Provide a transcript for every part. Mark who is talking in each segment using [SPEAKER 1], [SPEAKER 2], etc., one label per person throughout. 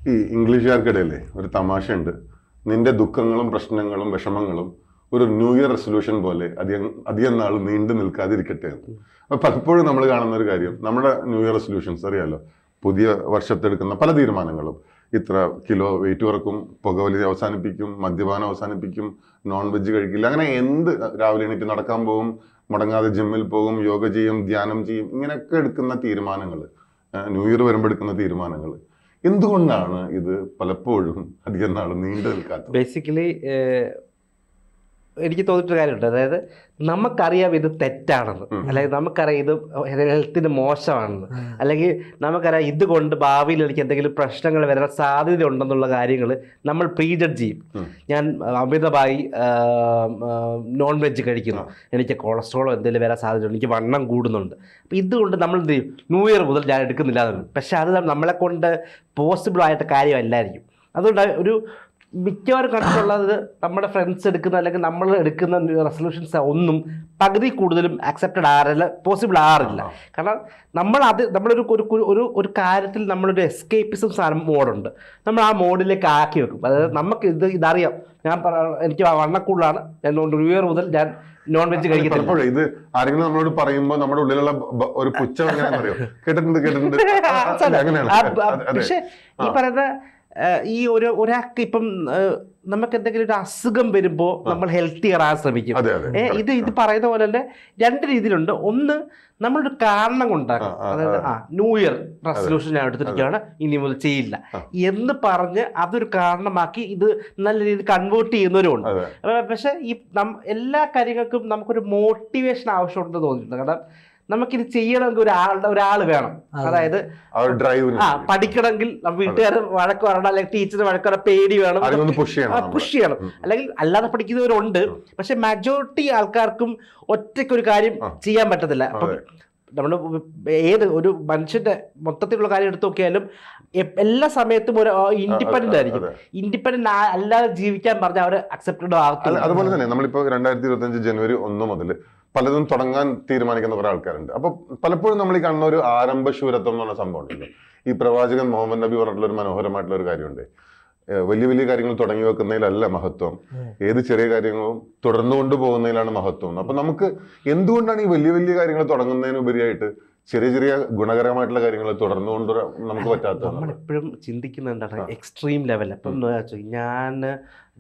[SPEAKER 1] ഈ ഇംഗ്ലീഷുകാർക്കിടയിലെ ഒരു തമാശയുണ്ട്, നിന്റെ ദുഃഖങ്ങളും പ്രശ്നങ്ങളും വിഷമങ്ങളും ഒരു ന്യൂ ഇയർ റെസൊല്യൂഷൻ പോലെ അധികം നാൾ നീണ്ടു നിൽക്കാതിരിക്കട്ടെ. അപ്പൊ പലപ്പോഴും നമ്മൾ കാണുന്ന ഒരു കാര്യം, നമ്മുടെ ന്യൂ ഇയർ റെസൊല്യൂഷൻസ് അറിയാലോ, പുതിയ വർഷത്തെടുക്കുന്ന പല തീരുമാനങ്ങളും, ഇത്ര കിലോ വെയിറ്റ് കുറക്കും, പുകവലി അവസാനിപ്പിക്കും, മദ്യപാനം അവസാനിപ്പിക്കും, നോൺ വെജ് കഴിക്കില്ല, അങ്ങനെ എന്ത്, രാവിലെ എണീറ്റ് നടക്കാൻ പോകും, മുടങ്ങാതെ ജിമ്മിൽ പോകും, യോഗ ചെയ്യും, ധ്യാനം ചെയ്യും, ഇങ്ങനെയൊക്കെ എടുക്കുന്ന തീരുമാനങ്ങൾ, ന്യൂ ഇയർ വരുമ്പോൾ എടുക്കുന്ന തീരുമാനങ്ങൾ, എന്തുകൊണ്ടാണ് ഇത് പലപ്പോഴും അധികം നാൾ നീണ്ടു നിൽക്കാത്തത്?
[SPEAKER 2] ബേസിക്കലി എനിക്ക് തോന്നിയിട്ടൊരു കാര്യമുണ്ട്, അതായത് നമുക്കറിയാം ഇത് തെറ്റാണെന്ന്, അല്ലെങ്കിൽ നമുക്കറിയാം ഇത് ഹെൽത്തിന് മോശമാണെന്ന്, അല്ലെങ്കിൽ നമുക്കറിയാം ഇതുകൊണ്ട് ഭാവിയിൽ എനിക്ക് എന്തെങ്കിലും പ്രശ്നങ്ങൾ വരാൻ സാധ്യത ഉണ്ടെന്നുള്ള കാര്യങ്ങൾ നമ്മൾ പ്രീജഡ്ജ് ചെയ്യും. ഞാൻ അമിതമായി നോൺ വെജ് കഴിക്കുന്നു, എനിക്ക് കൊളസ്ട്രോളോ എന്തെങ്കിലും വരാൻ സാധ്യതയുണ്ട്, എനിക്ക് വണ്ണം കൂടുന്നുണ്ട്, അപ്പോൾ ഇതുകൊണ്ട് നമ്മൾ എന്ത് ചെയ്യും, ന്യൂ ഇയർ മുതൽ ഞാൻ എടുക്കുന്നില്ല എന്ന്. പക്ഷെ അത് നമ്മളെ കൊണ്ട് പോസിബിൾ ആയിട്ട് കാര്യമല്ലായിരിക്കും. അതുകൊണ്ട് ഒരു മിക്കവാറും കണ്ടിട്ടുള്ളത് നമ്മുടെ ഫ്രണ്ട്സ് എടുക്കുന്ന അല്ലെങ്കിൽ നമ്മൾ എടുക്കുന്ന റെസൊല്യൂഷൻസ് ഒന്നും പകുതി കൂടുതലും അക്സെപ്റ്റഡ് ആറില്ല, പോസിബിൾ ആറില്ല. കാരണം നമ്മളൊരു ഒരു കാര്യത്തിൽ നമ്മളൊരു എസ്കേപ്പിസം സാധനം മോഡുണ്ട്, നമ്മൾ ആ മോഡിലേക്ക് ആക്കി വെക്കും. അതായത് നമുക്ക് ഇതറിയാം, എനിക്ക് വണ്ണക്കൂടുതലാണ്, ഞാൻ ന്യൂ ഇയർ മുതൽ ഞാൻ നോൺ വെജ് കഴിക്കത്തില്ല.
[SPEAKER 1] ഇത് ആരെങ്കിലും നമ്മളോട് പറയുമ്പോൾ നമ്മുടെ ഉള്ളിലുള്ള ഒരു പുച്ഛം കേട്ടിട്ടുണ്ട്.
[SPEAKER 2] പക്ഷെ ഈ പറയുന്ന ഈ ഒരാൾക്ക് ഇപ്പം നമുക്ക് എന്തെങ്കിലും ഒരു അസുഖം വരുമ്പോൾ നമ്മൾ ഹെൽത്തിയർ ആകാൻ ശ്രമിക്കും. ഇത് പറയുന്ന പോലെ തന്നെ രണ്ട് രീതിയിലുണ്ട്. ഒന്ന്, നമ്മളൊരു കാരണം കൊണ്ടാക്കും, അതായത് ന്യൂ ഇയർ റെസൊല്യൂഷൻ ഞാൻ എടുത്തിരിക്കുകയാണ്, ഇനി മുതൽ ചെയ്യില്ല എന്ന് പറഞ്ഞ് അതൊരു കാരണമാക്കി ഇത് നല്ല രീതിയിൽ കൺവേർട്ട് ചെയ്യുന്നവരുമുണ്ട്. പക്ഷെ ഈ എല്ലാ കാര്യങ്ങൾക്കും നമുക്കൊരു മോട്ടിവേഷൻ ആവശ്യമുണ്ടെന്ന് തോന്നിയിട്ടുണ്ട്. കാരണം നമുക്കിത് ചെയ്യണമെങ്കിൽ ഒരാൾ വേണം. അതായത് പഠിക്കണമെങ്കിൽ വീട്ടുകാർ വഴക്ക് പറയണം, അല്ലെങ്കിൽ ടീച്ചർ വഴക്ക് പറയാൻ പേടി വേണം, പുഷ് ചെയ്യണം. അല്ലെങ്കിൽ അല്ലാതെ പഠിക്കുന്നവരുണ്ട്, പക്ഷെ മെജോറിറ്റി ആൾക്കാർക്കും ഒറ്റയ്ക്കൊരു കാര്യം ചെയ്യാൻ പറ്റത്തില്ല. അപ്പം നമ്മൾ ഒരു മനുഷ്യന്റെ മൊത്തത്തിലുള്ള കാര്യം എടുത്തു നോക്കിയാലും എല്ലാ സമയത്തും ഒരു ഇൻഡിപെൻഡന്റ് ആയിരിക്കും. ഇൻഡിപെൻഡന്റ് അല്ലാതെ ജീവിക്കാൻ പറഞ്ഞാൽ അവർ അക്സെപ്റ്റഡ് ആകത്തില്ല.
[SPEAKER 1] അതുപോലെ തന്നെ നമ്മളിപ്പോ 2025 ജനുവരി 1 മുതൽ പലതും തുടങ്ങാൻ തീരുമാനിക്കുന്ന കുറെ ആൾക്കാരുണ്ട്. അപ്പൊ പലപ്പോഴും നമ്മൾ ഈ കാണുന്ന ഒരു ആരംഭശൂരത്വം എന്ന് പറഞ്ഞ സംഭവം ഉണ്ടല്ലോ. ഈ പ്രവാചകൻ മുഹമ്മദ് നബി പറഞ്ഞിട്ടുള്ള ഒരു മനോഹരമായിട്ടുള്ള ഒരു കാര്യമുണ്ട്, വലിയ വലിയ കാര്യങ്ങൾ തുടങ്ങി വെക്കുന്നതിലല്ല മഹത്വം, ഏത് ചെറിയ കാര്യങ്ങളും തുടർന്നുകൊണ്ട് പോകുന്നതിലാണ് മഹത്വം. അപ്പൊ നമുക്ക് എന്തുകൊണ്ടാണ് ഈ വലിയ വലിയ കാര്യങ്ങൾ തുടങ്ങുന്നതിനുപരിയായിട്ട് ചെറിയ ചെറിയ ഗുണകരമായിട്ടുള്ള കാര്യങ്ങൾ തുടർന്നുകൊണ്ട് നമുക്ക് പറ്റാത്തത്?
[SPEAKER 2] നമ്മളെപ്പോഴും ചിന്തിക്കുന്നത് എന്താണ്, എക്സ്ട്രീം ലെവൽ. അപ്പം ഞാൻ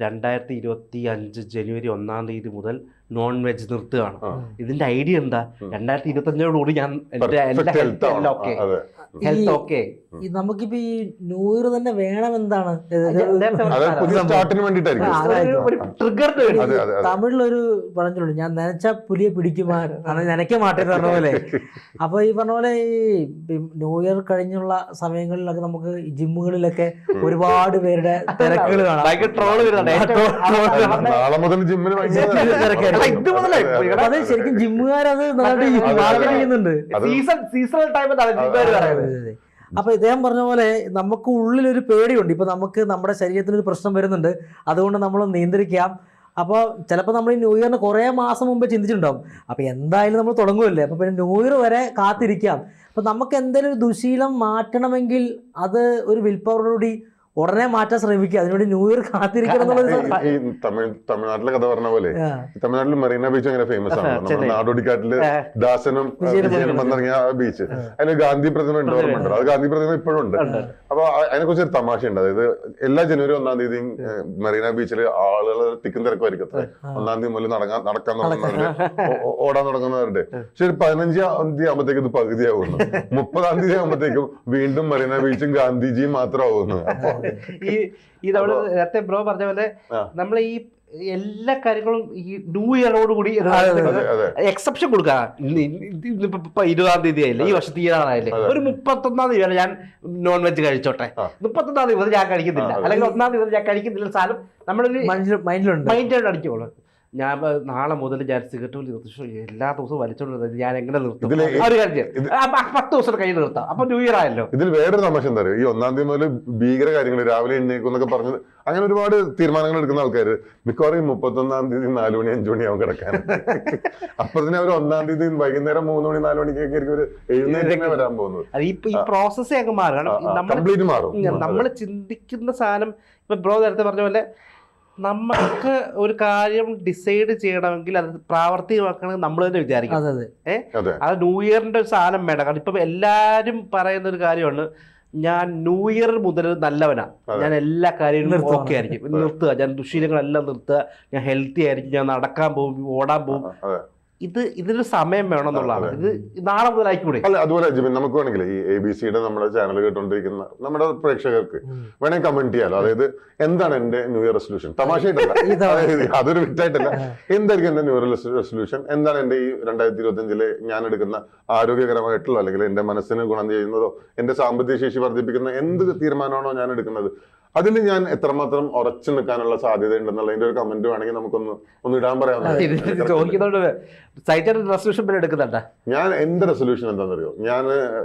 [SPEAKER 2] 2025 ജനുവരി 1 മുതൽ നോൺ വെജ് നിർത്തുകയാണ്. ഇതിന്റെ ഐഡിയ എന്താ, 2025 ഞാൻ ഹെൽത്ത് ഓക്കെ.
[SPEAKER 3] നമുക്കിപ്പോ ഈ ന്യൂ ഇയർ തന്നെ വേണം എന്താണ്, തമിഴിലൊരു പറഞ്ഞുള്ളൂ, ഞാൻ നനച്ച പുലിയെ പിടിക്കുമാ നനയ്ക്ക മാറ്റേ പറഞ്ഞ പോലെ. അപ്പൊ ഈ പറഞ്ഞ പോലെ ഈ ന്യൂ ഇയർ കഴിഞ്ഞുള്ള സമയങ്ങളിലൊക്കെ നമുക്ക് ജിമ്മുകളിലൊക്കെ ഒരുപാട് പേരുടെ തിരക്കുകൾ കാണാം. അത് ശരിക്കും ജിമ്മുകാരത് ചെയ്യുന്നുണ്ട്. അപ്പൊ ഇദ്ദേഹം പറഞ്ഞ പോലെ നമുക്ക് ഉള്ളിലൊരു പേടിയുണ്ട്. ഇപ്പൊ നമുക്ക് നമ്മുടെ ശരീരത്തിനൊരു പ്രശ്നം വരുന്നുണ്ട്, അതുകൊണ്ട് നമ്മൾ നിയന്ത്രിക്കാം. അപ്പോൾ ചിലപ്പോൾ നമ്മൾ ഈ ന്യൂ ഇയറിന് കുറേ മാസം മുമ്പ് ചിന്തിച്ചിട്ടുണ്ടാവും, അപ്പോൾ എന്തായാലും നമ്മൾ തുടങ്ങുമല്ലേ, അപ്പോൾ പിന്നെ ന്യൂ ഇയർ വരെ കാത്തിരിക്കാം. അപ്പോൾ നമുക്ക് എന്തെങ്കിലും ഒരു ദുശീലം മാറ്റണമെങ്കിൽ അത് ഒരു വിൽ പവറോടുകൂടി ഉടനെ മാറ്റാൻ ശ്രമിക്കുക. അതിനോട് ന്യൂ ഇയർ കാത്തിരിക്കണം എന്നുള്ളത്.
[SPEAKER 1] ഈ തമിഴ്നാട്ടിലെ കഥ പറഞ്ഞ പോലെ തമിഴ്നാട്ടിൽ മെറീന ബീച്ച് അങ്ങനെ ഫേമസ് ആണ്. നമ്മുടെ നാടോടിക്കാട്ടില് ദാസനും വിജയനും വന്നിറങ്ങിയ ആ ബീച്ച്, അതിന് ഗാന്ധി പ്രതിമ ഉണ്ട്, ഓർമ്മയുണ്ടല്ലോ. അത് ഗാന്ധി പ്രതിമ ഇപ്പോഴും ഉണ്ട്. അപ്പൊ അതിനെ കുറിച്ച് ഒരു തമാശയുണ്ട്. അതായത് എല്ലാ ജനുവരി 1 മെറീന ബീച്ചിൽ ആളുകൾ തിക്കും തിരക്കുമായിരിക്കും. 1 മുതൽ നടക്കാൻ തുടങ്ങുന്നവരുടെ, ഓടാൻ തുടങ്ങുന്നവരുടെ. പക്ഷെ ഒരു 15 ആകുമ്പോഴത്തേക്ക് ഇത് പകുതിയാവുന്നു. 30 ആകുമ്പോഴത്തേക്കും വീണ്ടും മെറീന ബീച്ചും ഗാന്ധിജിയും മാത്രമാവുന്നു.
[SPEAKER 2] ഈ നമ്മള് നേരത്തെ ബ്രോ പറഞ്ഞ പോലെ നമ്മൾ ഈ എല്ലാ കാര്യങ്ങളും ഈ ന്യൂ ഇയറോട് കൂടി എക്സെപ്ഷൻ കൊടുക്കുക. 20 ആയില്ലേ, ഈ വർഷത്തെ ഈരാണായില്ലേ, ഒരു 31 വരെ ഞാൻ നോൺ വെജ് കഴിച്ചോട്ടെ, 31 മുതൽ ഞാൻ കഴിക്കുന്നില്ല, അല്ലെങ്കിൽ 1 മുതൽ ഞാൻ കഴിക്കുന്നില്ല. സാധനം നമ്മളൊരു മൈൻഡിലോട്ട് അടിക്കുള്ളൂ. ഞാൻ നാളെ മുതൽ ഞാൻ സിഗരറ്റ് വലി നിർത്തി എല്ലാ ദിവസവും വലിച്ചോണ്ടിരുന്നത് ഞാൻ എങ്ങനെ നിർത്തും
[SPEAKER 1] ഇതില്
[SPEAKER 2] ഒരു കാര്യം ചെയ്യാം 10 ദിവസം കയ്യിൽ നിർത്താം അപ്പൊ ന്യൂ ഇയർ ആയല്ലോ.
[SPEAKER 1] ഇതിൽ വേറൊരു തമാശ എന്താ പറയുക, ഈ 1-ാം തീയതി മുതൽ ഭീകര കാര്യങ്ങൾ രാവിലെ എഴുന്നേക്കും എന്നൊക്കെ പറഞ്ഞത് അങ്ങനെ ഒരുപാട് തീരുമാനങ്ങൾ എടുക്കുന്ന ആൾക്കാർ മിക്കവാറും 31-ാം തീയതി 4 മണി 5 മണിയാവും കിടക്കാൻ. അപ്പൊ തന്നെ അവർ 1-ാം തീയതി വൈകുന്നേരം 3 മണി 4 മണിക്കൊക്കെ ആയിരിക്കും ഒരു എഴുന്നേറ്റ് വരാൻ പോകുന്നത്.
[SPEAKER 2] ഈ പ്രോസസ്സേ അങ്ങ് മാറും.
[SPEAKER 1] കംപ്ലീറ്റ് മാറും.
[SPEAKER 2] നമ്മൾ ചിന്തിക്കുന്ന സാധനം ഇപ്പൊ ബ്രോ നേരത്തെ പറഞ്ഞ പോലെ നമുക്ക് ഒരു കാര്യം ഡിസൈഡ് ചെയ്യണമെങ്കിൽ അത് പ്രാവർത്തികമാക്കണമെങ്കിൽ നമ്മൾ തന്നെ വിചാരിക്കും. അത് ന്യൂ ഇയറിന്റെ ഒരു സാധനം വേണം. കാരണം ഇപ്പം എല്ലാരും പറയുന്ന ഒരു കാര്യമാണ്, ഞാൻ ന്യൂ ഇയർ മുതൽ നല്ലവനാ, ഞാൻ എല്ലാ കാര്യങ്ങളും ഓക്കെ ആയിരിക്കും, നിർത്തുക, ഞാൻ ദുശീലങ്ങളെല്ലാം നിർത്തുക, ഞാൻ ഹെൽത്തി ആയിരിക്കും, ഞാൻ നടക്കാൻ പോകും, ഓടാൻ പോകും. ഇതിനൊരു സമയം വേണം എന്നുള്ളതാണ്. ഇത് നാളെ മുതലായിക്കൂടെ?
[SPEAKER 1] അല്ല, അതുപോലെ ജിബിൻ നമുക്ക് വേണമെങ്കിൽ ഈ ABC-യുടെ നമ്മുടെ ചാനൽ കേട്ടോണ്ടിരിക്കുന്ന നമ്മുടെ പ്രേക്ഷകർക്ക് വേണമെങ്കിൽ കമന്റ് ചെയ്യാലോ. അതായത് എന്താണ് എന്റെ ന്യൂ ഇയർ റെസൊല്യൂഷൻ? തമാശയായിട്ടല്ല, അതൊരു വിറ്റായിട്ടല്ല. എന്തായിരിക്കും എന്റെ ന്യൂ ഇയർ റെസൊല്യൂഷൻ? എന്താണ് എന്റെ ഈ 2025 ഞാൻ എടുക്കുന്ന ആരോഗ്യകരമായിട്ടുള്ള അല്ലെങ്കിൽ എന്റെ മനസ്സിന് ഗുണം ചെയ്യുന്നതോ എന്റെ സാമ്പത്തിക ശേഷി വർദ്ധിപ്പിക്കുന്ന എന്ത് തീരുമാനമാണോ ഞാൻ എടുക്കുന്നത്, അതിൽ ഞാൻ എത്രമാത്രം ഉറച്ചു നിൽക്കാനുള്ള സാധ്യത ഉണ്ടെന്നുള്ളതിന്റെ ഒരു കമന്റ് വേണമെങ്കിൽ നമുക്കൊന്ന് ഇടാൻ പറയാം. ഞാൻ എന്റെ റെസൊല്യൂഷൻ എന്താണെന്നറിയോ? ഞാൻ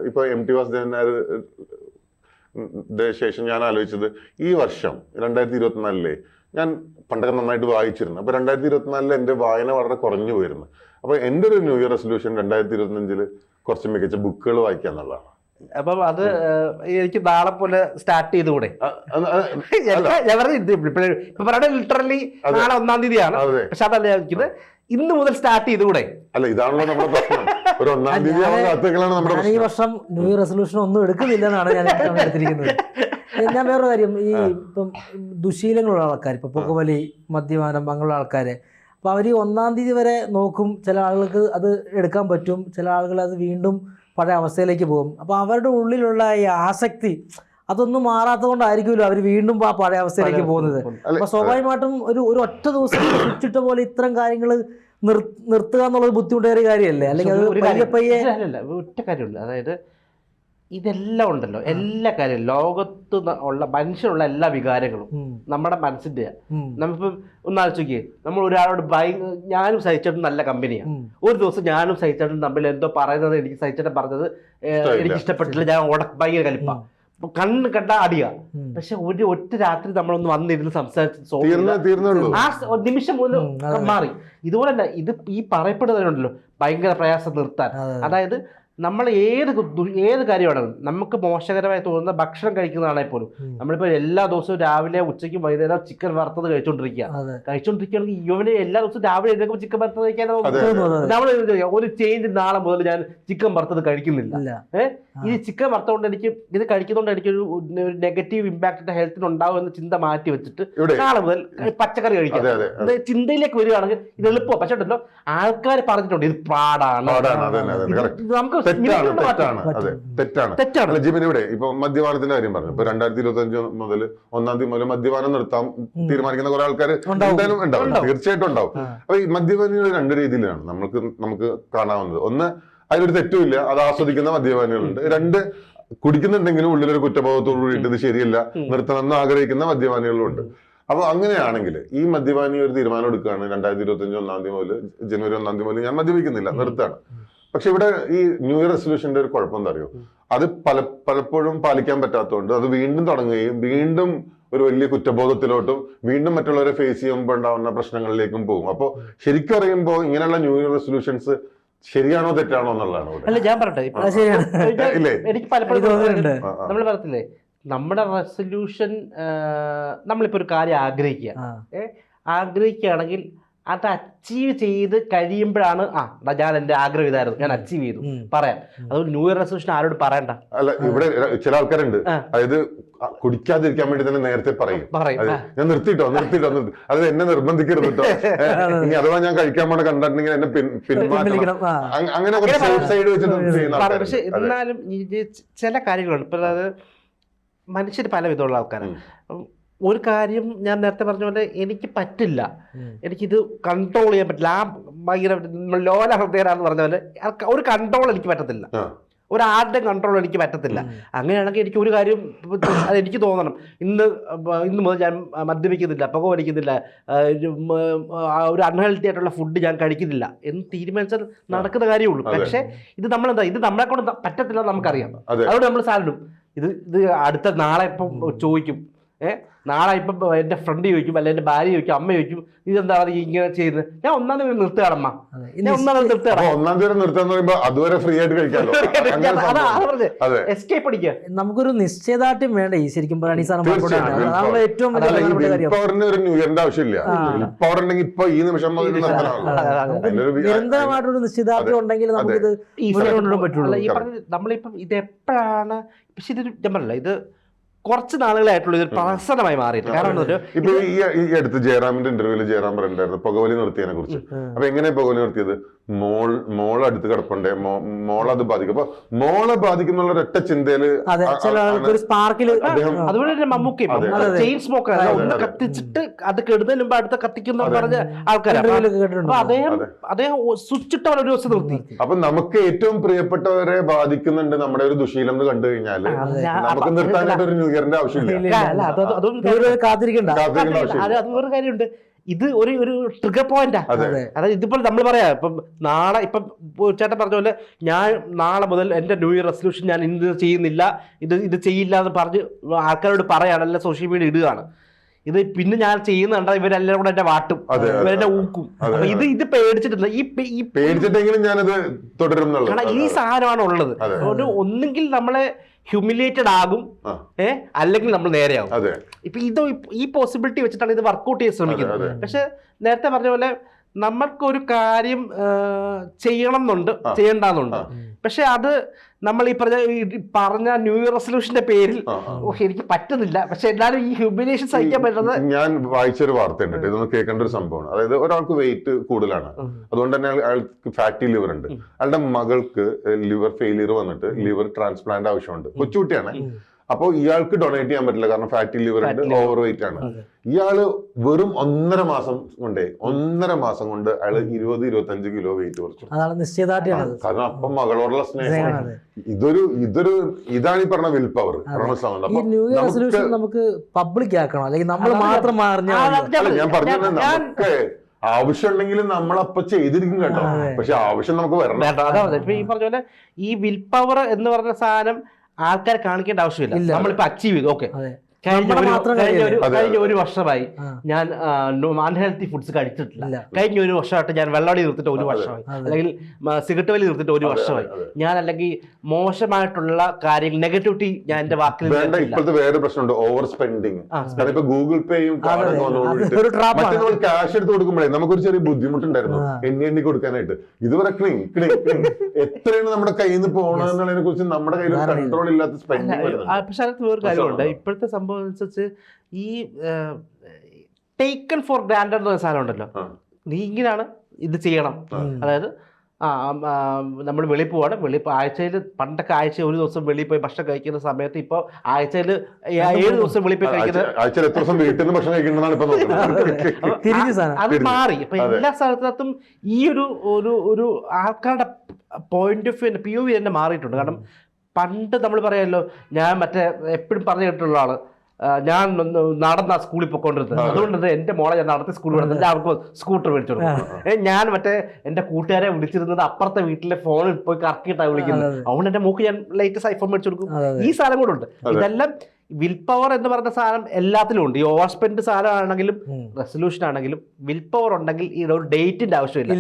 [SPEAKER 1] ഇപ്പൊ MT വാസുദേവന്റെ ശേഷം ഞാൻ ആലോചിച്ചത്, ഈ വർഷം 2024 ഞാൻ പണ്ടൊക്കെ നന്നായിട്ട് വായിച്ചിരുന്നു. അപ്പൊ 2024 എന്റെ വായന വളരെ കുറഞ്ഞു പോയിരുന്നു. അപ്പൊ എന്റെ ഒരു ന്യൂ ഇയർ റെസൊല്യൂഷൻ 2025 കുറച്ച് മികച്ച ബുക്കുകൾ വായിക്കുക എന്നുള്ളതാണ്.
[SPEAKER 2] അപ്പം അത് എനിക്ക് നാളെ പോലെ സ്റ്റാർട്ട് ചെയ്തുകൂടെ? ലിറ്ററലി നാളെ 1-ാം തീയതിയാണ്, പക്ഷെ അതല്ല ചോദിക്കുന്നത്, ഇന്ന് മുതൽ സ്റ്റാർട്ട് ചെയ്തുകൂടെ?
[SPEAKER 1] അല്ല, ഇതാണല്ലോ നമ്മുടെ പ്രശ്നം. ഒരു 1-ാം തീയതി
[SPEAKER 3] ഈ വർഷം ന്യൂ ഇയർ റെസൊല്യൂഷൻ ഒന്നും എടുക്കുന്നില്ലെന്നാണ് ഞാൻ എടുത്തിരിക്കുന്നത്. ഞാൻ വേറൊരു കാര്യം, ഈ ഇപ്പം ദുശീലങ്ങളുള്ള ആൾക്കാർ, ഇപ്പൊ പുകവലി, മദ്യപാനം, അങ്ങനെയുള്ള ആൾക്കാരെ, അപ്പൊ അവർ 1-ാം തീയതി വരെ നോക്കും. ചില ആളുകൾക്ക് അത് എടുക്കാൻ പറ്റും, ചില ആളുകൾ അത് വീണ്ടും പഴയ അവസ്ഥയിലേക്ക് പോകും. അപ്പോൾ അവരുടെ ഉള്ളിലുള്ള ഈ ആസക്തി അതൊന്നും മാറാത്തത് കൊണ്ടായിരിക്കുമല്ലോ അവർ വീണ്ടും ആ പഴയ അവസ്ഥയിലേക്ക് പോകുന്നത്. അപ്പോൾ സ്വാഭാവികമായിട്ടും ഒരു ഒറ്റ ദിവസം ചുറ്റിട്ട പോലെ ഇത്തരം കാര്യങ്ങൾ നിർത്തുക എന്നുള്ളത് ബുദ്ധിമുട്ടേറിയ കാര്യമല്ലേ? അല്ലെങ്കിൽ അത് പയ്യെ
[SPEAKER 2] ഒറ്റ കാര്യമില്ല. അതായത് ഇതെല്ലാം ഉണ്ടല്ലോ, എല്ലാ കാര്യവും ലോകത്ത് ഉള്ള മനുഷ്യനുള്ള എല്ലാ വികാരങ്ങളും നമ്മുടെ മനസ്സിന്റെ. നമ്മളിപ്പം ഒന്നാലോചിക്കേ, നമ്മൾ ഒരാളോട് ഞാനും സഹിച്ചേട്ടും നല്ല കമ്പനിയാണ്, ഒരു ദിവസം ഞാനും സഹിച്ചേട്ടും തമ്മിൽ എന്തോ പറയുന്നത് എനിക്ക് സഹിച്ചേട്ടൻ പറഞ്ഞത് എനിക്ക് ഇഷ്ടപ്പെട്ടില്ല, ഞാൻ ഭയങ്കര കലിപ്പ, കണ്ണ് കണ്ട അടിയ. പക്ഷെ ഒറ്റ രാത്രി നമ്മളൊന്ന് വന്നിരുന്ന് സംസാരിച്ച് ആ നിമിഷം പോലും മാറി. ഇതുപോലെ തന്നെ ഇത് ഈ പറയപ്പെടുന്നവരുണ്ടല്ലോ ഭയങ്കര പ്രയാസം നിർത്താൻ. അതായത് നമ്മൾ ഏത് കാര്യമാണ് നമുക്ക് മോശകരമായി തോന്നുന്ന ഭക്ഷണം കഴിക്കുന്നതാണെങ്കിൽ പോലും, നമ്മളിപ്പോൾ എല്ലാ ദിവസവും രാവിലെ ഉച്ചയ്ക്കും വൈകുന്നേരം ചിക്കൻ വറുത്തത് കഴിച്ചോണ്ടിരിക്കുകയാണെങ്കിൽ ഇവന് എല്ലാ ദിവസവും രാവിലെ എഴുന്നേൽക്കുമ്പോൾ ചിക്കൻ വറുത്തത് കഴിക്കാൻ നമ്മൾ ഒരു ചേഞ്ച്, നാളെ മുതൽ ഞാൻ ചിക്കൻ വറുത്തത് കഴിക്കുന്നില്ല. ഈ ചിക്കൻ വറുത്തതുകൊണ്ട് എനിക്ക് ഇത് കഴിക്കുന്നതുകൊണ്ട് എനിക്കൊരു നെഗറ്റീവ് ഇമ്പാക്ട് ഹെൽത്തിന് ഉണ്ടാവും എന്ന ചിന്ത മാറ്റി വെച്ചിട്ട് നാളെ മുതൽ പച്ചക്കറി കഴിക്കാം ചിന്തയിലേക്ക് വരികയാണെങ്കിൽ ഇത് എളുപ്പമാണ്. പക്ഷെ ഉണ്ടല്ലോ, ആൾക്കാർ പറഞ്ഞിട്ടുണ്ട് ഇത് പാടാണ്, നമുക്ക്
[SPEAKER 1] തെറ്റാണ്. ജിബിനിവിടെ ഇപ്പൊ മദ്യപാനത്തിന്റെ കാര്യം പറഞ്ഞു. ഇപ്പൊ 2025 മുതൽ 1-ാം തീയതി മുതൽ മദ്യപാനം നിർത്താൻ തീരുമാനിക്കുന്ന കുറെ ആൾക്കാർ എന്തായാലും ഉണ്ടാവും, തീർച്ചയായിട്ടും ഉണ്ടാവും. അപ്പൊ ഈ മദ്യപാനികൾ 2 രീതിയിലാണ് നമുക്ക് കാണാവുന്നത്. ഒന്ന്, അതിലൊരു തെറ്റുമില്ല, അത് ആസ്വദിക്കുന്ന മദ്യപാനികളുണ്ട്. 2, കുടിക്കുന്നുണ്ടെങ്കിലും ഉള്ളിലൊരു കുറ്റബോധത്തോട് കൂടിയിട്ട് ഇത് ശരിയല്ല, നിർത്തണമെന്ന് ആഗ്രഹിക്കുന്ന മദ്യപാനികളുണ്ട്. അപ്പൊ അങ്ങനെയാണെങ്കിൽ ഈ മദ്യപാനി ഒരു തീരുമാനം എടുക്കുകയാണ്, 2025 1-ാം തീയതി മുതൽ ജനുവരി 1-ാം തീയതി മുതൽ ഞാൻ മദ്യപിക്കുന്നില്ല, നിർത്താണ്. പക്ഷെ ഇവിടെ ഈ ന്യൂ ഇയർ റെസൊല്യൂഷന്റെ ഒരു കുഴപ്പം എന്താ അറിയോ? അത് പലപ്പോഴും പാലിക്കാൻ പറ്റാത്തതുകൊണ്ട് അത് വീണ്ടും തുടങ്ങുകയും വീണ്ടും ഒരു വലിയ കുറ്റബോധത്തിലോട്ടും വീണ്ടും മറ്റുള്ളവരെ ഫേസ് ചെയ്യുമ്പോൾ ഉണ്ടാവുന്ന പ്രശ്നങ്ങളിലേക്കും പോകും. അപ്പോൾ ശരിക്കും അറിയുമ്പോൾ ഇങ്ങനെയുള്ള ന്യൂ ഇയർ റെസൊല്യൂഷൻസ് ശരിയാണോ തെറ്റാണോ എന്നുള്ളതാണ്.
[SPEAKER 2] അല്ല, ഞാൻ പറയട്ടെ, എനിക്ക് പലപ്പോഴും നമ്മൾ പറയത്തില്ലേ, നമ്മുടെ റെസൊല്യൂഷൻ നമ്മളിപ്പോ ഒരു കാര്യം ആഗ്രഹിക്കുകയാണെങ്കിൽ അത് അച്ചീവ് ചെയ്ത് കഴിയുമ്പോഴാണ് ഞാൻ എന്റെ ആഗ്രഹം ഇതായിരുന്നു, ഞാൻ അച്ചീവ് ചെയ്തു പറയാം. അതുകൊണ്ട് ന്യൂ ഇയർ റെസൊല്യൂഷൻ ആരോട് പറയണ്ട.
[SPEAKER 1] അല്ല, ഇവിടെ ചില ആൾക്കാരുണ്ട്, അതായത് കുടിക്കാതിരിക്കാൻ വേണ്ടി തന്നെ നേരത്തെ പറയും, ഞാൻ നിർത്തിട്ടോ, അത് എന്നെ നിർബന്ധിക്കരുത് കേട്ടോ, ഇനി അഥവാ ഞാൻ കഴിക്കാൻ പോണ കണ്ടിട്ടുണ്ടെങ്കിൽ എന്നെ പിന്മാറ്റണം, അങ്ങനെ സൈഡ് വെച്ചിട്ട്.
[SPEAKER 2] പക്ഷെ എന്നാലും ചില കാര്യങ്ങളുണ്ട്. ഇപ്പൊ അതായത് മനുഷ്യർ പല വിധമുള്ള ആൾക്കാരാണ്. ഒരു കാര്യം ഞാൻ നേരത്തെ പറഞ്ഞ പോലെ എനിക്ക് പറ്റില്ല, എനിക്കിത് കൺട്രോൾ ചെയ്യാൻ പറ്റില്ല, ആ ഭയങ്കര ലോല ഹൃദയനാന്ന് പറഞ്ഞ പോലെ ഒരു കൺട്രോൾ എനിക്ക് പറ്റത്തില്ല. ഒരാളുടെ കൺട്രോൾ എനിക്ക് പറ്റത്തില്ല. അങ്ങനെയാണെങ്കിൽ എനിക്ക് ഒരു കാര്യം അത് എനിക്ക് തോന്നണം, ഇന്ന് മുതൽ ഞാൻ മദ്യപിക്കുന്നില്ല, പുക വലിക്കുന്നില്ല, ഒരു അൺഹെൽത്തി ആയിട്ടുള്ള ഫുഡ് ഞാൻ കഴിക്കുന്നില്ല എന്ന് തീരുമാനിച്ചാൽ നടക്കുന്ന കാര്യമുള്ളൂ. പക്ഷേ ഇത് നമ്മളെന്താ, ഇത് നമ്മളെ കൊണ്ട് പറ്റത്തില്ല നമുക്കറിയാം. അതുകൊണ്ട് നമ്മൾ സാധനം ഇത് അടുത്ത നാളെ ഇപ്പം ചോദിക്കും, നാളെ ഇപ്പം എൻ്റെ ഫ്രണ്ട് ചോദിക്കും, അല്ലെങ്കിൽ എൻ്റെ ഭാര്യ ചോദിക്കും, അമ്മ ചോദിക്കും, ഇതെന്താണ് ഇങ്ങനെ ചെയ്യുന്നത്. ഞാൻ ഒന്നാം തീയതി നിർത്തുകയാണമ്മ, ഞാൻ ഒന്നാം തീയതി നിർത്തുകയാണ്.
[SPEAKER 1] അതുവരെ ഫ്രീ ആയിട്ട് കഴിക്കാമല്ലോ.
[SPEAKER 2] എസ്കേപ്പ് അടിക്കുക.
[SPEAKER 3] നമുക്കൊരു നിശ്ചയദാർഢ്യം വേണ്ട ഈ ശരിക്കും പറയുകയാണെങ്കിൽ സാധനം ഏറ്റവും
[SPEAKER 1] ഒരു ന്യൂ ഇയറിന്റെ ആവശ്യമില്ല. പവർ ഉണ്ടെങ്കിൽ ഇപ്പൊ ഈ നിമിഷം
[SPEAKER 3] നിരന്തരമായിട്ടൊരു നിശ്ചയദാർഢ്യം ഉണ്ടെങ്കിൽ നമുക്കിത് കൊണ്ടുപോകാൻ പറ്റുള്ളൂ.
[SPEAKER 2] ഈ പറഞ്ഞ നമ്മളിപ്പം ഇത് എപ്പോഴാണ്, പക്ഷെ ഇതൊരു ഞാൻ പറഞ്ഞില്ല, ഇത് കുറച്ച് നാളുകളായിട്ടുള്ള ഇതൊരു പ്രഹസനമായി മാറിയിട്ട്. കാരണം
[SPEAKER 1] ഇപ്പൊ ഈ അടുത്ത് ജയറാമിന്റെ ഇന്റർവ്യൂല് ജയറാം പറഞ്ഞിട്ടുണ്ടായിരുന്നു പുകവലി നിർത്തിയതിനെ കുറിച്ച്. അപ്പൊ എങ്ങനെയാ പുകവലി നിർത്തിയത്? മോൾ അടുത്ത് കിടപ്പുണ്ടേ, മോളത് ബാധിക്കും. അപ്പൊ മോളെ ബാധിക്കുന്നുള്ള ഒരൊറ്റ ചിന്തയില്
[SPEAKER 2] അതുപോലെ തന്നെ മമ്മൂക്കയും ചെയിൻ സ്മോക്കർ ഒന്ന് കത്തിച്ചിട്ട് അത് കെടുന്നതിന് മുമ്പ് അടുത്ത കത്തിക്കുന്ന പറഞ്ഞ ആൾക്കാരാണ്. അപ്പൊ അദ്ദേഹം സ്വിച്ചിട്ട് ഒരു ദിവസം നിർത്തി.
[SPEAKER 1] അപ്പൊ നമുക്ക് ഏറ്റവും പ്രിയപ്പെട്ടവരെ ബാധിക്കുന്നുണ്ട് നമ്മുടെ ഒരു ദുശീലം എന്ന് കണ്ടു കഴിഞ്ഞാല് നമുക്ക് നിർത്താനായിട്ട് ഒരു ന്യൂ ഇയറിന്റെ ആവശ്യമില്ല.
[SPEAKER 2] അത് വേറെ കാര്യമുണ്ട്. ഇത് ഒരു ട്രിഗർ പോയിന്റാ. അതായത് ഇതിപ്പോൾ നമ്മൾ പറയാ ഇപ്പം നാളെ ഇപ്പം ചേട്ടൻ പറഞ്ഞ പോലെ ഞാൻ നാളെ മുതൽ എൻ്റെ ന്യൂ ഇയർ റെസൊല്യൂഷൻ ഞാൻ ഇത് ചെയ്യുന്നില്ല, ഇത് ചെയ്യില്ല എന്ന് പറഞ്ഞ് ആൾക്കാരോട് പറയാണ്, അല്ല സോഷ്യൽ മീഡിയ ഇടുകയാണ്. ഇത് പിന്നെ ഞാൻ ചെയ്യുന്നുണ്ട്, ഇവരെല്ലാം കൂടെ എന്നെ വാട്ടും, ഇവരെന്നെ ഊക്കും. അപ്പൊ ഇത് പേടിച്ചിട്ടില്ല, ഈ
[SPEAKER 1] പേടിച്ചിട്ടെങ്കിലും ഞാനത് തുടരും.
[SPEAKER 2] കാരണം ഈ സാധനമാണ് ഉള്ളത്. ഒന്നെങ്കിൽ നമ്മളെ ഹ്യൂമിലിയേറ്റഡ് ആകും, അല്ലെങ്കിൽ നമ്മൾ നേരെയാകും. ഇപ്പൊ ഈ പോസിബിലിറ്റി വെച്ചിട്ടാണ് ഇത് വർക്ക്ഔട്ട് ചെയ്യാൻ ശ്രമിക്കുന്നത്. പക്ഷെ നേരത്തെ പറഞ്ഞ പോലെ നമ്മൾക്കൊരു കാര്യം ചെയ്യണം എന്നുണ്ട്, ചെയ്യണ്ടെന്നുണ്ട്. പക്ഷെ അത് നമ്മൾ ഈ പറഞ്ഞ ന്യൂ ഇയർ റെസൊല്യൂഷന്റെ പേരിൽ എനിക്ക് പറ്റുന്നില്ല, പക്ഷെ എല്ലാവരും ഈ ഹ്യൂമിലിയേഷൻ സഹിക്കാൻ പറ്റുന്നത്.
[SPEAKER 1] ഞാൻ വായിച്ചൊരു വാർത്ത ഉണ്ട്, ഇതൊന്ന് കേൾക്കേണ്ട ഒരു സംഭവമാണ്. അതായത് ഒരാൾക്ക് വെയിറ്റ് കൂടുതലാണ്, അതുകൊണ്ട് തന്നെ അയാൾക്ക് ഫാറ്റി ലിവർ ഉണ്ട്. അയാളുടെ മകൾക്ക് ലിവർ ഫെയിലിയർ വന്നിട്ട് ലിവർ ട്രാൻസ്പ്ലാന്റ് ആവശ്യമുണ്ട്. കൊച്ചുകുട്ടിയാണ്. അപ്പോൾ ഇയാൾക്ക് ഡൊണേറ്റ് ചെയ്യാൻ പറ്റില്ല, കാരണം ഫാറ്റി ലിവർ ഉണ്ട്, ഓവർ വെയിറ്റ് ആണ്. ഇയാള് വെറും 1.5 മാസം കൊണ്ട് അയാള് 20-25 കിലോ വെയിറ്റ് കുറച്ചു. കാരണം അപ്പം മകളോടുള്ള സ്നേഹം. ഇതാണ് ഈ പറഞ്ഞ വിൽ പവർ.
[SPEAKER 3] നമുക്ക് പബ്ലിക് ആക്കണം, അല്ലെങ്കിൽ നമ്മൾ മാത്രം
[SPEAKER 1] ഞാൻ പറഞ്ഞു, നമുക്ക് ആവശ്യം ഉണ്ടെങ്കിലും നമ്മളപ്പൊ ചെയ്തിരിക്കും കേട്ടോ. പക്ഷെ ആവശ്യം നമുക്ക് വരണം.
[SPEAKER 2] ഇപ്പൊ ഈ പറഞ്ഞ പോലെ ഈ വിൽ പവർ എന്ന് പറഞ്ഞ സാധനം ആൾക്കാരെ കാണിക്കേണ്ട ആവശ്യമില്ല. നമ്മളിപ്പോ അച്ചീവ് ചെയ്തു. ഓക്കെ, കഴിഞ്ഞ ഒരു വർഷമായി ഞാൻ അൺഹെൽത്തി ഫുഡ്സ് കഴിച്ചിട്ടില്ല. കഴിഞ്ഞ ഒരു വർഷമായിട്ട് ഞാൻ വെള്ളവടി നിർത്തിട്ട് 1 വർഷമായി, അല്ലെങ്കിൽ സിഗരറ്റ് വലി നിർത്തിട്ട് 1 വർഷമായി. ഞാൻ അല്ലെങ്കിൽ മോശമായിട്ടുള്ള കാര്യങ്ങൾ, നെഗറ്റിവിറ്റി ഞാൻ എന്റെ വാക്കിൽ.
[SPEAKER 1] ഇപ്പോഴത്തെ വേറെ പ്രശ്നമുണ്ട്, ഓവർ സ്പെൻഡിങ്. ഇപ്പൊ ഗൂഗിൾ പേയും ക്യാഷ് എടുത്ത് കൊടുക്കുമ്പോഴേ നമുക്കൊരു ചെറിയ ബുദ്ധിമുട്ടുണ്ടായിരുന്നു എണ്ണി കൊടുക്കാനായിട്ട്. ഇതുവരെ എത്രയാണ് നമ്മുടെ കയ്യിൽ നിന്ന് പോകണമെന്നുള്ളതിനെ കുറിച്ച് നമ്മുടെ കയ്യിൽ കൺട്രോൾ ഇല്ലാത്ത സ്പെൻഡിങ്.
[SPEAKER 2] പക്ഷെ അതിനകത്ത് വേറെ കാര്യമുണ്ട്. ഇപ്പോഴത്തെ സംഭവം അനുസരിച്ച് ഈ ടേക്കൺ ഫോർ ഗ്രാൻഡഡ് എന്ന സാധനം ഉണ്ടല്ലോ, നീ ഇങ്ങനെയാണ് ഇത് ചെയ്യണം. അതായത് നമ്മൾ വെളിയിൽ പോവാണ്, ആഴ്ചയിൽ പണ്ടൊക്കെ ആഴ്ച ഒരു ദിവസം വെളിയിൽ പോയി ഭക്ഷണം കഴിക്കുന്ന സമയത്ത് ഇപ്പൊ ആഴ്ചയിൽ 7 ദിവസം വെളിയിൽ പോയി കഴിക്കുന്നത്. അത് മാറി. ഇപ്പൊ എല്ലാ സ്ഥലത്തും ഈ ഒരു ആൾക്കാരുടെ പോയിന്റ് ഓഫ് വ്യൂ, POV തന്നെ മാറിയിട്ടുണ്ട്. കാരണം പണ്ട് നമ്മൾ പറയാമല്ലോ, ഞാൻ എപ്പോഴും പറഞ്ഞു കേട്ടിട്ടുള്ള ആള്, ഞാൻ നടന്ന സ്കൂളിൽ പോയിക്കൊണ്ടിരുന്നത്, അതുകൊണ്ട് എന്റെ മോളെ ഞാൻ നടത്തി സ്കൂളിൽ വിടുന്നത്, അവർക്ക് സ്കൂട്ടർ മേടിച്ചു കൊടുക്കും. ഞാൻ എന്റെ കൂട്ടുകാരെ വിളിച്ചിരുന്നത് അപ്പുറത്തെ വീട്ടിലെ ഫോണിൽ പോയി കറക്കിയിട്ടാണ് വിളിക്കുന്നത്. അതുകൊണ്ട് എന്റെ മൂക്ക് ഞാൻ ലേറ്റസ്റ്റ് ഐഫോൺ മേടിച്ചു കൊടുക്കും. ഈ സാധനം കൂടെ ഉണ്ട്. ഇതെല്ലാം വിൽ പവർ എന്ന് പറയുന്ന സാധനം എല്ലാത്തിലും ഉണ്ട്. ഈ ഓവർ സ്പെൻഡ് സാധനം ആണെങ്കിലും റെസൊല്യൂഷൻ ആണെങ്കിലും വിൽ പവർ ഉണ്ടെങ്കിൽ ഈ ഒരു ഡേറ്റിന്റെ ആവശ്യമില്ല.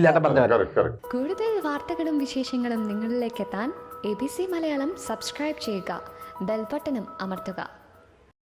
[SPEAKER 4] കൂടുതൽ വാർത്തകളും വിശേഷങ്ങളും നിങ്ങളിലേക്ക് എത്താൻ ABC മലയാളം സബ്സ്ക്രൈബ് ചെയ്യുക, ബെൽ ബട്ടണും അമർത്തുക.